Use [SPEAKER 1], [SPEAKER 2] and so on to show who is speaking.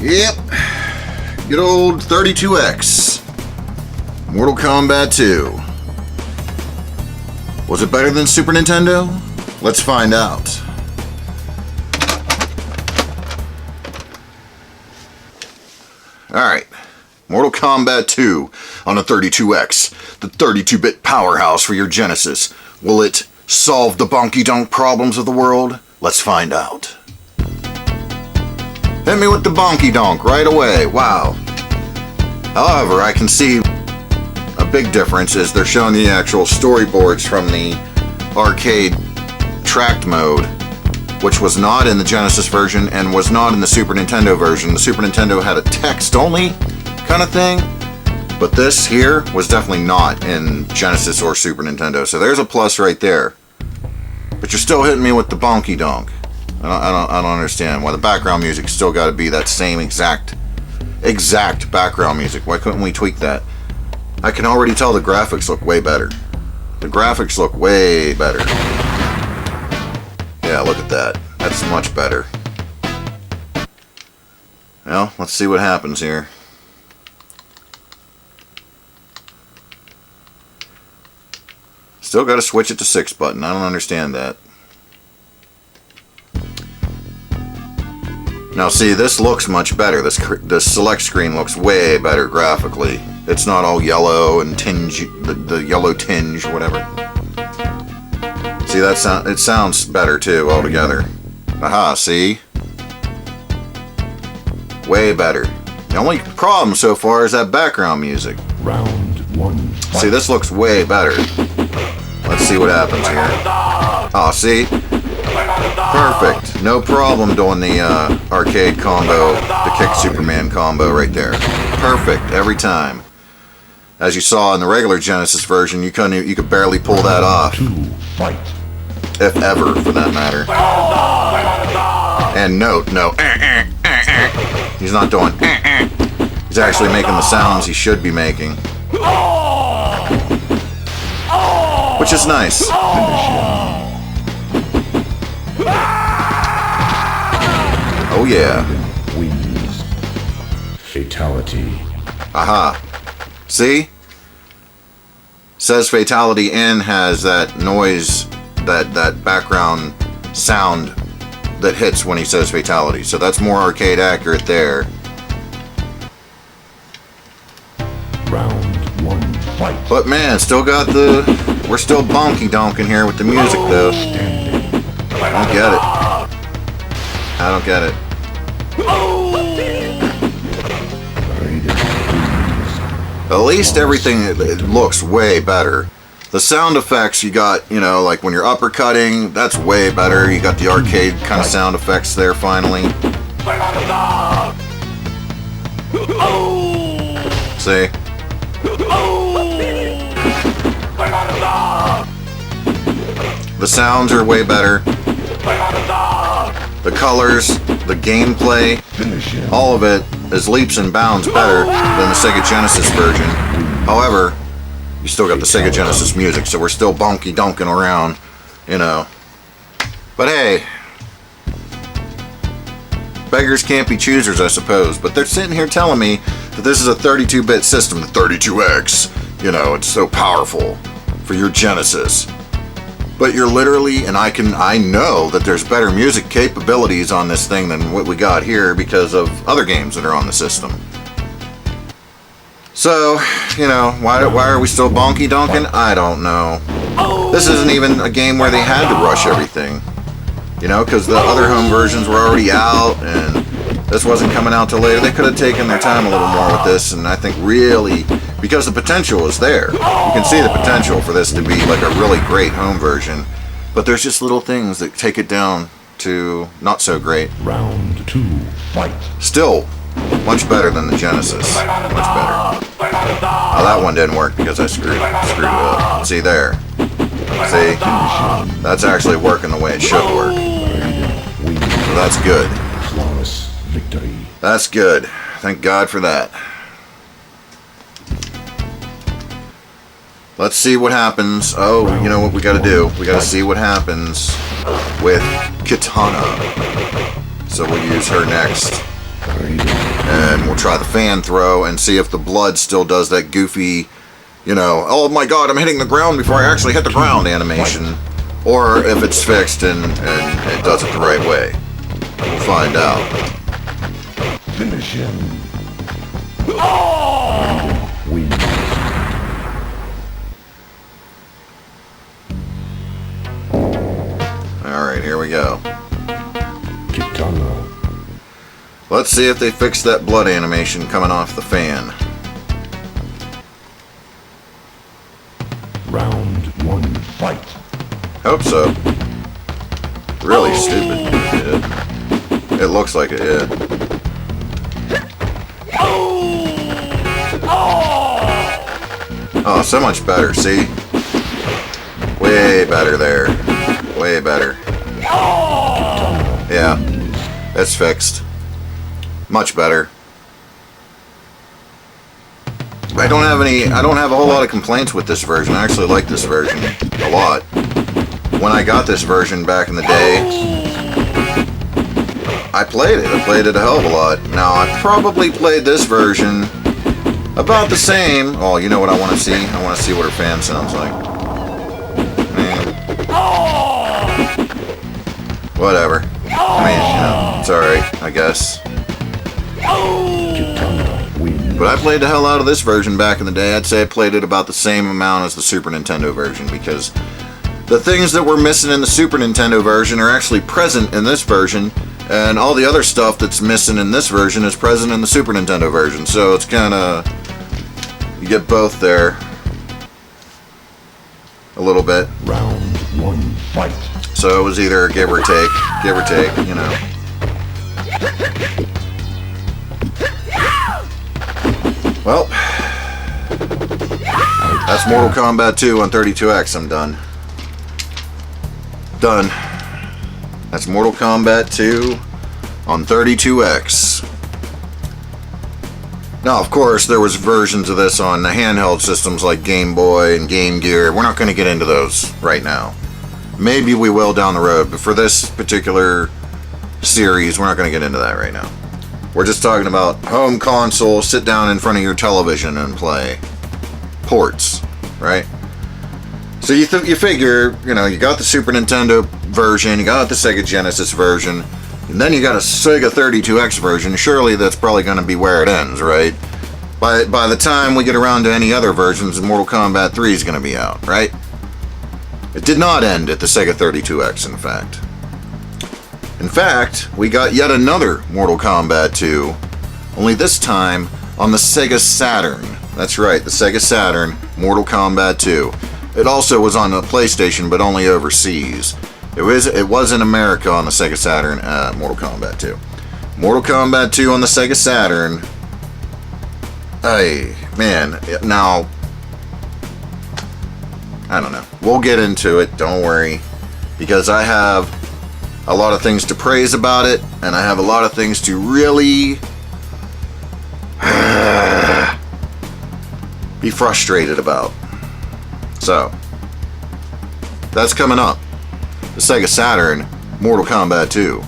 [SPEAKER 1] Yep. Good old 32X. Mortal Kombat 2. Was it better than Super Nintendo? Let's find out. Alright. Mortal Kombat 2 on a 32X. The 32-bit powerhouse for your Genesis. Will it solve the bonky-donk problems of the world? Let's find out. Hit me with the bonky donk right away. Wow. However, I can see a big difference is they're showing the actual storyboards from the arcade tracked mode, which was not in the Genesis version and was not in the Super Nintendo version. The Super Nintendo had a text-only kind of thing, but this here was definitely not in Genesis or Super Nintendo. So there's a plus right there. But you're still hitting me with the bonky donk. I don't understand why the background music still got to be that same exact background music. Why couldn't we tweak that? I can already tell the graphics look way better. The graphics look way better. Yeah, look at that. That's much better. Well, let's see what happens here. Still got to switch it to 6 button. I don't understand that. Now see, this looks much better. This select screen looks way better graphically. It's not all yellow and tinge, the yellow tinge, whatever. See, it sounds better too altogether. Aha, see? Way better. The only problem so far is that background music.
[SPEAKER 2] Round 1.
[SPEAKER 1] See, this looks way better. Let's see what happens here. Oh, see? Perfect. No problem doing the arcade combo, the kick Superman combo right there. Perfect every time. As you saw in the regular Genesis version, you could barely pull that off. If ever, for that matter. And note, no. He's not doing. He's actually making the sounds he should be making. Which is nice. Oh yeah.
[SPEAKER 2] Wins. Fatality.
[SPEAKER 1] Aha. See? Says fatality and has that noise, that background sound that hits when he says fatality. So that's more arcade accurate there.
[SPEAKER 2] Round 1. Fight.
[SPEAKER 1] But man, still got we're still bonky donking here with the music though. I don't get it. I don't get it. At least everything it looks way better. The sound effects you got, you know, like when you're uppercutting, that's way better. You got the arcade kind of sound effects there finally. See? The sounds are way better. The colors, the gameplay, all of it is leaps and bounds better than the Sega Genesis version. However, you still got the Sega Genesis music, so we're still bonky donking around, you know. But hey, beggars can't be choosers, I suppose. But they're sitting here telling me that this is a 32-bit system, the 32X. You know, it's so powerful for your Genesis. But you're literally, and I know that there's better music capabilities on this thing than what we got here because of other games that are on the system. So, you know, why are we still bonky donking? I don't know. This isn't even a game where they had to rush everything. You know, because the other home versions were already out, and this wasn't coming out till later. They could have taken their time a little more with this, and I think really, because the potential is there. You can see the potential for this to be like a really great home version, but there's just little things that take it down to not so great.
[SPEAKER 2] Round 2. Fight.
[SPEAKER 1] Still, much better than the Genesis. Much better. Oh, that one didn't work because I screwed it up. See there. See? That's actually working the way it should work. So that's good.
[SPEAKER 2] Flawless victory.
[SPEAKER 1] That's good. Thank God for that. Let's see what happens. Oh, you know what we gotta do? We gotta see what happens with Kitana. So we'll use her next. And we'll try the fan throw and see if the blood still does that goofy, you know, oh my god, I'm hitting the ground before I actually hit the ground animation. Or if it's fixed and it does it the right way. We'll find out.
[SPEAKER 2] Finish him. Wins.
[SPEAKER 1] Alright, here we go.
[SPEAKER 2] Kitana.
[SPEAKER 1] Let's see if they fix that blood animation coming off the fan.
[SPEAKER 2] Round 1, fight.
[SPEAKER 1] Hope so. Really stupid. Yeah. It looks like it, yeah. Oh, so much better, see? Way better there. Way better. Yeah. It's fixed. Much better. I don't have a whole lot of complaints with this version. I actually like this version a lot. When I got this version back in the day, I played it. I played it a hell of a lot. Now, I probably played this version about the same. Oh, you know what I want to see? I want to see what her fan sounds like. Man. Whatever. I mean, you know, it's alright, I guess.
[SPEAKER 2] Kitana wins.
[SPEAKER 1] But I played the hell out of this version back in the day. I'd say I played it about the same amount as the Super Nintendo version, because the things that were missing in the Super Nintendo version are actually present in this version, and all the other stuff that's missing in this version is present in the Super Nintendo version. So it's kind of, you get both there a little bit.
[SPEAKER 2] Round 1, fight.
[SPEAKER 1] So it was either give or take, you know. Well, that's Mortal Kombat 2 on 32X. I'm done. Done. That's Mortal Kombat 2 on 32X. Now, of course, there was versions of this on the handheld systems like Game Boy and Game Gear. We're not going to get into those right now. Maybe we will down the road, but for this particular series, we're not going to get into that right now. We're just talking about home console, sit down in front of your television and play. Ports, right? So you figure, you know, you got the Super Nintendo version, you got the Sega Genesis version, and then you got a Sega 32X version. Surely that's probably going to be where it ends, right? By the time we get around to any other versions, Mortal Kombat 3 is going to be out, right? It did not end at the Sega 32X, in fact. In fact, we got yet another Mortal Kombat 2, only this time on the Sega Saturn. That's right, the Sega Saturn, Mortal Kombat 2. It also was on the PlayStation, but only overseas. It was in America on the Sega Saturn, Mortal Kombat 2. Mortal Kombat 2 on the Sega Saturn. Hey, man, now, I don't know. We'll get into it, don't worry, because I have a lot of things to praise about it, and I have a lot of things to really be frustrated about. So, that's coming up. The Sega Saturn, Mortal Kombat 2.